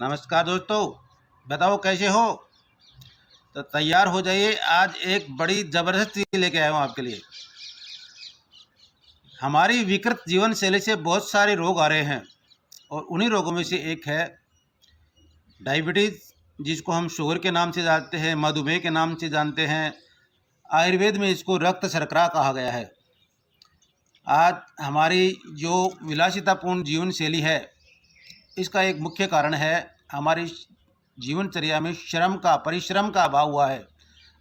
नमस्कार दोस्तों, बताओ कैसे हो। तो तैयार हो जाइए, आज एक बड़ी ज़बरदस्त चीज़ लेके आया हूँ आपके लिए। हमारी विकृत जीवन शैली से बहुत सारे रोग आ रहे हैं और उन्हीं रोगों में से एक है डायबिटीज़, जिसको हम शुगर के नाम से जानते हैं, मधुमेह के नाम से जानते हैं। आयुर्वेद में इसको रक्त शर्करा कहा गया है। आज हमारी जो विलासितापूर्ण जीवन शैली है, इसका एक मुख्य कारण है हमारी जीवनचर्या में परिश्रम का अभाव हुआ है।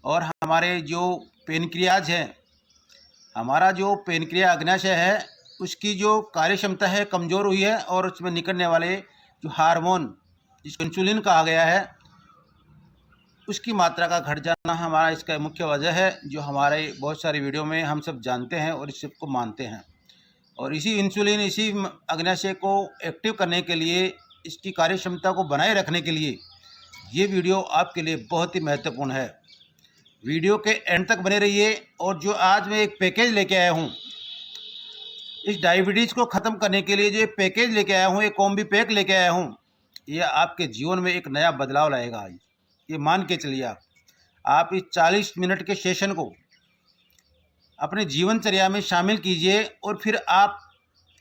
और हमारे जो पेनक्रियाज है, हमारा जो पेनक्रिया अग्न्याशय है, उसकी जो कार्य क्षमता है कमज़ोर हुई है और उसमें निकलने वाले जो हार्मोन, जिसको इंसुलिन कहा गया है, उसकी मात्रा का घट जाना हमारा इसका मुख्य वजह है, जो हमारे बहुत सारी वीडियो में हम सब जानते हैं और इस सबको मानते हैं। और इसी इंसुलिन, इसी अग्न्याशय को एक्टिव करने के लिए, इसकी कार्य क्षमता को बनाए रखने के लिए ये वीडियो आपके लिए बहुत ही महत्वपूर्ण है। वीडियो के एंड तक बने रहिए। और जो आज मैं एक पैकेज लेके आया हूँ, इस डायबिटीज़ को ख़त्म करने के लिए जो एक पैकेज लेके आया हूँ, एक कॉम्बी पैक लेके आया हूँ, ये आपके जीवन में एक नया बदलाव लाएगा। ये मान के चलिए। आप इस 40 मिनट के सेशन को अपने जीवनचर्या में शामिल कीजिए और फिर आप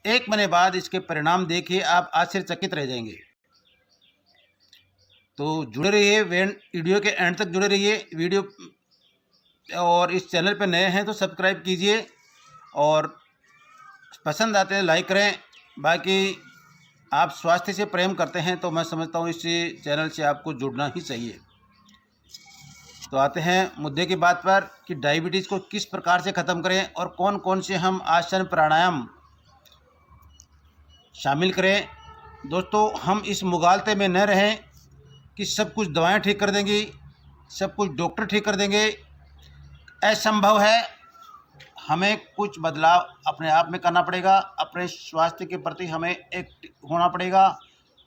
1 महीने बाद इसके परिणाम देखिए, आप आश्चर्यचकित रह जाएंगे। तो जुड़े रहिए, वीडियो के एंड तक जुड़े रहिए। और इस चैनल पर नए हैं तो सब्सक्राइब कीजिए और पसंद आते हैं लाइक करें। बाकी आप स्वास्थ्य से प्रेम करते हैं तो मैं समझता हूँ इस चैनल से आपको जुड़ना ही चाहिए। तो आते हैं मुद्दे की बात पर कि डायबिटीज़ को किस प्रकार से ख़त्म करें और कौन कौन से हम आसन प्राणायाम शामिल करें। दोस्तों, हम इस मुगालते में न रहें कि सब कुछ दवाएं ठीक कर देंगी, सब कुछ डॉक्टर ठीक कर देंगे। असंभव है। हमें कुछ बदलाव अपने आप में करना पड़ेगा। अपने स्वास्थ्य के प्रति हमें एक्टिव होना पड़ेगा,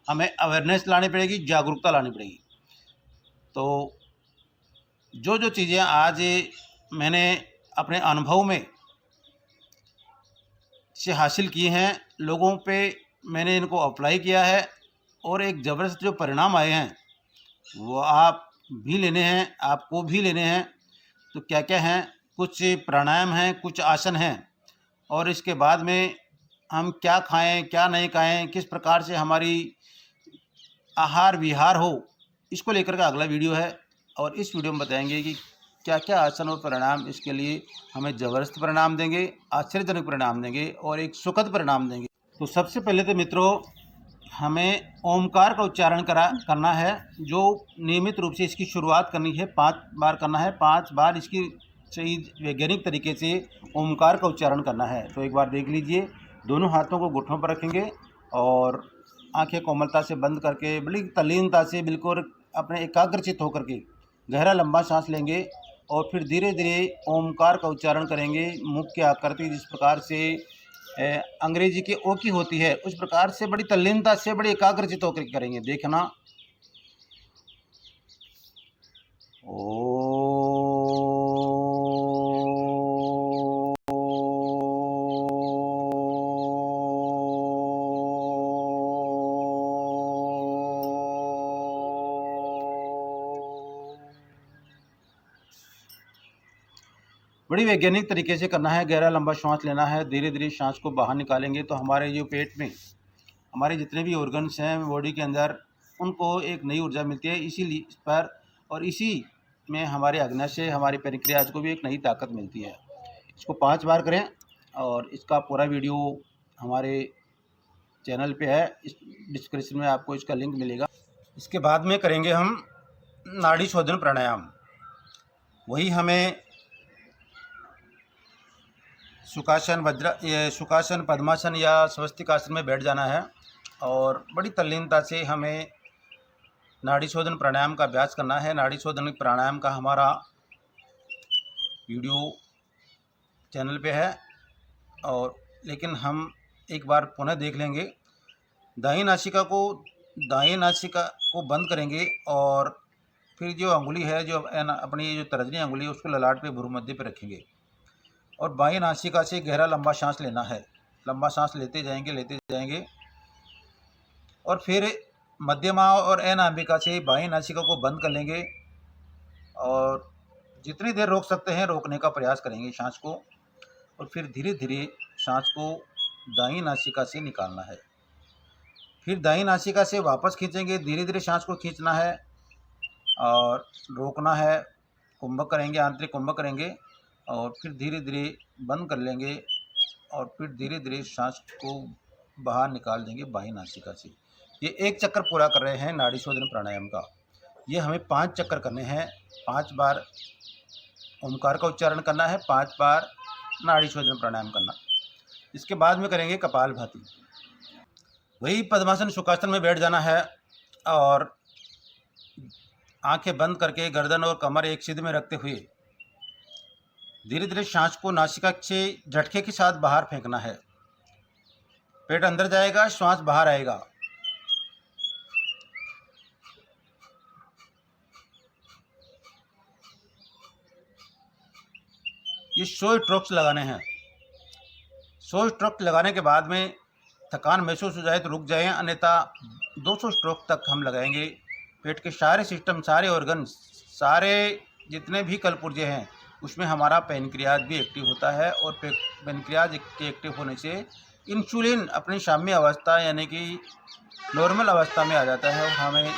हमें अवेयरनेस लानी पड़ेगी, जागरूकता लानी पड़ेगी। तो जो जो चीज़ें आज मैंने अपने अनुभव में से हासिल की हैं, लोगों पे मैंने इनको अप्लाई किया है और एक ज़बरदस्त जो परिणाम आए हैं वो आप भी लेने हैं, आपको भी लेने हैं। तो क्या क्या हैं? कुछ प्राणायाम हैं, कुछ आसन हैं, और इसके बाद में हम क्या खाएं, क्या नहीं खाएं, किस प्रकार से हमारी आहार विहार हो, इसको लेकर का अगला वीडियो है। और इस वीडियो में बताएंगे कि क्या क्या आसन और परिणाम इसके लिए हमें ज़बरदस्त परिणाम देंगे, आश्चर्यजनक परिणाम देंगे और एक सुखद परिणाम देंगे। तो सबसे पहले तो मित्रों, हमें ओमकार का उच्चारण करना है, जो नियमित रूप से इसकी शुरुआत करनी है। 5 बार करना है, 5 बार इसकी सही वैज्ञानिक तरीके से ओमकार का उच्चारण करना है। तो एक बार देख लीजिए। दोनों हाथों को घुटनों पर रखेंगे और आंखें कोमलता से बंद करके, बड़ी तल्लीनता से, बिल्कुल अपने एकाग्रचित होकर के गहरा लंबा सांस लेंगे और फिर धीरे धीरे ओमकार का उच्चारण करेंगे। मुख की आकृति जिस प्रकार से अंग्रेजी की ओ की होती है, उस प्रकार से बड़ी तल्लीनता से, बड़ी एकाग्रचित होकर करेंगे। देखना, ओ बड़ी वैज्ञानिक तरीके से करना है। गहरा लंबा श्वास लेना है, धीरे धीरे सांस को बाहर निकालेंगे तो हमारे जो पेट में हमारे जितने भी ऑर्गन्स हैं बॉडी के अंदर, उनको एक नई ऊर्जा मिलती है। इसीलिए इस पर और इसी में हमारे अग्न्याशय, हमारे पेनक्रियाज को भी एक नई ताकत मिलती है। इसको 5 बार करें और इसका पूरा वीडियो हमारे चैनल पे है, इस डिस्क्रिप्शन में आपको इसका लिंक मिलेगा। इसके बाद में करेंगे हम नाड़ी शोधन प्राणायाम। वही हमें सुखासन, पद्मासन या स्वस्तिकासन में बैठ जाना है और बड़ी तल्लीनता से हमें नाड़ी शोधन प्राणायाम का अभ्यास करना है। नाड़ी शोधन प्राणायाम का हमारा वीडियो चैनल पे है, और लेकिन हम एक बार पुनः देख लेंगे। दाहिनी नासिका को बंद करेंगे और फिर जो अंगुली है, जो अपनी जो तर्जनी अंगुली है, उसको ललाट पे भ्रू मध्य पे रखेंगे और बाएं नासिका से गहरा लंबा सांस लेना है। लंबा सांस लेते जाएंगे और फिर मध्यमा और अनामिका से बाईं नासिका को बंद कर लेंगे और जितनी देर रोक सकते हैं रोकने का प्रयास करेंगे सांस को, और फिर धीरे धीरे सांस को दाईं नासिका से निकालना है। फिर दाईं नासिका से वापस खींचेंगे, धीरे धीरे सांस को खींचना है और रोकना है, कुंभक करेंगे, आंतरिक कुंभक करेंगे और फिर धीरे धीरे बंद कर लेंगे और फिर धीरे धीरे सांस को बाहर निकाल देंगे बाईं नासिका से। ये 1 चक्कर पूरा कर रहे हैं नाड़ी शोधन प्राणायाम का। ये हमें 5 चक्कर करने हैं। 5 बार ओमकार का उच्चारण करना है, 5 बार नाड़ी शोधन प्राणायाम करना। इसके बाद में करेंगे कपालभाति। वही पद्मासन सुखासन में बैठ जाना है और आंखें बंद करके गर्दन और कमर एक सीध में रखते हुए धीरे धीरे सांस को नासिका से झटके के साथ बाहर फेंकना है। पेट अंदर जाएगा, श्वास बाहर आएगा। ये 100 स्ट्रोक्स लगाने हैं। 100 स्ट्रोक लगाने के बाद में थकान महसूस हो जाए तो रुक जाएं, अन्यथा 200 स्ट्रोक तक हम लगाएंगे। पेट के सारे सिस्टम, सारे ऑर्गन, सारे जितने भी कलपुर्जे हैं उसमें हमारा पैनक्रियाज भी एक्टिव होता है और पैनक्रियाज के एक्टिव होने से इंसुलिन अपनी साम्य अवस्था यानी कि नॉर्मल अवस्था में आ जाता है और हमें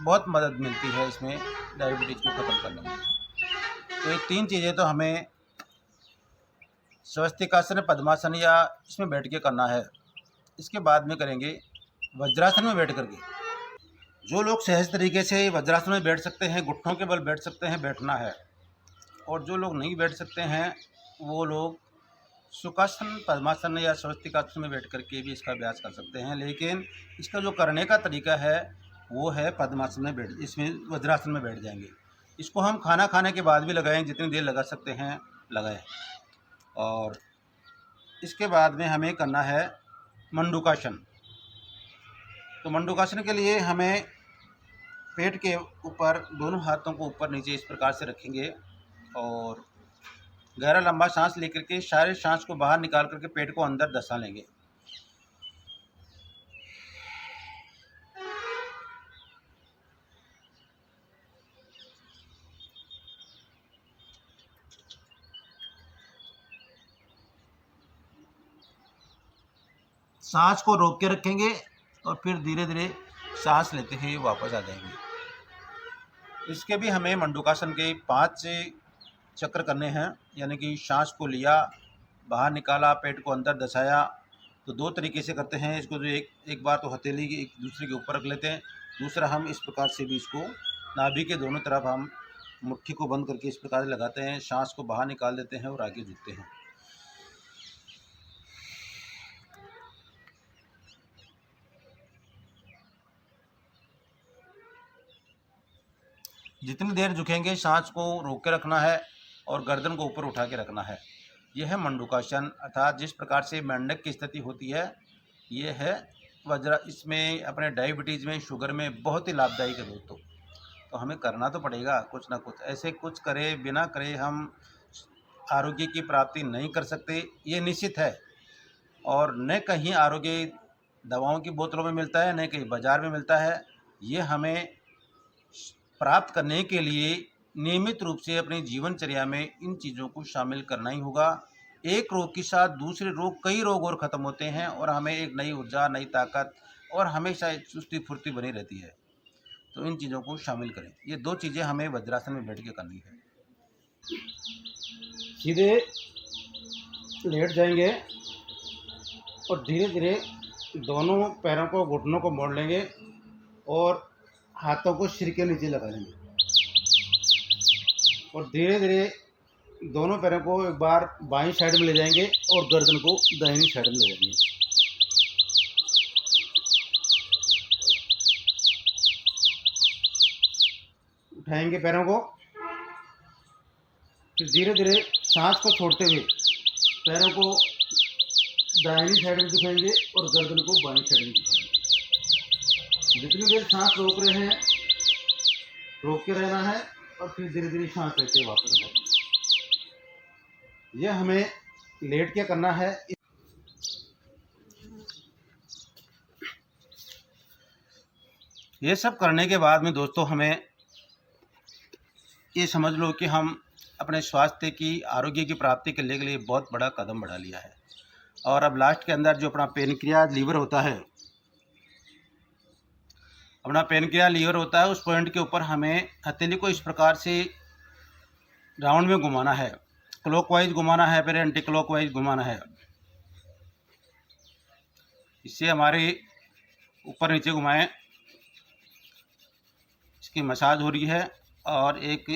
बहुत मदद मिलती है इसमें डायबिटीज़ को ख़त्म करने में। तो ये 3 चीज़ें तो हमें स्वस्तिकासन, पद्मासन या इसमें बैठ के करना है। इसके बाद में करेंगे वज्रासन में बैठ करके। जो लोग सहज तरीके से वज्रासन में बैठ सकते हैं, घुटनों के बल बैठ सकते हैं, बैठना है। और जो लोग नहीं बैठ सकते हैं वो लोग सुखासन, पद्मासन या स्वस्तिकासन में बैठ करके भी इसका अभ्यास कर सकते हैं। लेकिन इसका जो करने का तरीका है वो है पद्मासन में बैठ, इसमें वज्रासन में बैठ जाएंगे। इसको हम खाना खाने के बाद भी लगाएं, जितनी देर लगा सकते हैं लगाएं। और इसके बाद में हमें करना है मंडूकासन। तो मंडूकासन के लिए हमें पेट के ऊपर दोनों हाथों को ऊपर नीचे इस प्रकार से रखेंगे और गहरा लंबा सांस लेकर के सारे सांस को बाहर निकाल करके पेट को अंदर धंसा लेंगे। सांस को रोक के रखेंगे और फिर धीरे धीरे सांस लेते हुए वापस आ जाएंगे। इसके भी हमें मंडूकासन के 5 चक्र करने हैं, यानी कि सांस को लिया, बाहर निकाला, पेट को अंदर दसाया। तो 2 तरीके से करते हैं इसको। जो एक बार तो हथेली की एक दूसरे के ऊपर रख लेते हैं, दूसरा हम इस प्रकार से भी इसको नाभि के दोनों तरफ हम मुट्ठी को बंद करके इस प्रकार से लगाते हैं, सांस को बाहर निकाल देते हैं और आगे झुकते हैं। जितनी देर झुकेंगे सांस को रोक के रखना है और गर्दन को ऊपर उठा के रखना है। यह है मंडूकासन, अर्थात जिस प्रकार से मेंढक की स्थिति होती है ये है वज्र। इसमें अपने डायबिटीज़ में, शुगर में बहुत ही लाभदायक है दोस्तों। तो हमें करना तो पड़ेगा कुछ ना कुछ। ऐसे कुछ करे बिना करे हम आरोग्य की प्राप्ति नहीं कर सकते, ये निश्चित है। और न कहीं आरोग्य दवाओं की बोतलों में मिलता है, न कहीं बाज़ार में मिलता है। ये हमें प्राप्त करने के लिए नियमित रूप से अपनी जीवनचर्या में इन चीज़ों को शामिल करना ही होगा। एक रोग के साथ दूसरे रोग, कई रोग और ख़त्म होते हैं और हमें एक नई ऊर्जा, नई ताकत और हमेशा चुस्ती फुर्ती बनी रहती है। तो इन चीज़ों को शामिल करें। ये 2 चीज़ें हमें वज्रासन में बैठ के करनी है। सीधे लेट जाएंगे और धीरे धीरे दोनों पैरों को, घुटनों को मोड़ लेंगे और हाथों को सिर के नीचे लगा लेंगे और धीरे धीरे दोनों पैरों को एक बार बाईं साइड में ले जाएंगे और गर्दन को दाहिनी साइड में ले जाएंगे। उठाएंगे पैरों को, फिर धीरे धीरे सांस को छोड़ते हुए पैरों को दाहिनी साइड में दिखाएंगे और गर्दन को बाईं साइड में दिखाएंगे। जितनी देर सांस रोक रहे हैं रोक के रहना है और फिर धीरे धीरे सांस लेते वापस आना है। यह हमें लेट के करना है। ये सब करने के बाद में दोस्तों हमें ये समझ लो कि हम अपने स्वास्थ्य की, आरोग्य की प्राप्ति के लिए बहुत बड़ा कदम बढ़ा लिया है। और अब लास्ट के अंदर जो अपना पेनक्रियाज लीवर होता है, उस पॉइंट के ऊपर हमें हथेली को इस प्रकार से राउंड में घुमाना है, क्लॉकवाइज घुमाना है, फिर एंटी क्लॉकवाइज घुमाना है। इससे हमारे ऊपर नीचे घुमाएं, इसकी मसाज हो रही है और एक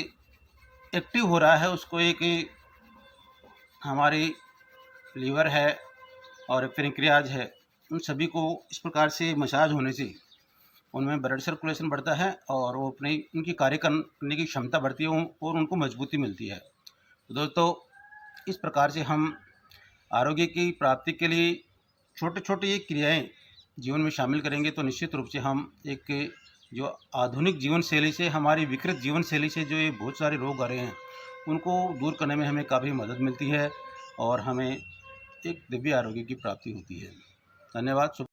एक्टिव हो रहा है। उसको एक हमारी लीवर है और पेनक्रियाज है, उन सभी को इस प्रकार से मसाज होने से उनमें ब्लड सर्कुलेशन बढ़ता है और वो अपनी उनकी कार्य करने की क्षमता बढ़ती है और उनको मजबूती मिलती है। तो दोस्तों, इस प्रकार से हम आरोग्य की प्राप्ति के लिए छोटे छोटे ये क्रियाएँ जीवन में शामिल करेंगे तो निश्चित रूप से हम एक जो आधुनिक जीवन शैली से, हमारी विकृत जीवन शैली से जो ये बहुत सारे रोग आ रहे हैं, उनको दूर करने में हमें काफ़ी मदद मिलती है और हमें एक दिव्य आरोग्य की प्राप्ति होती है। धन्यवाद।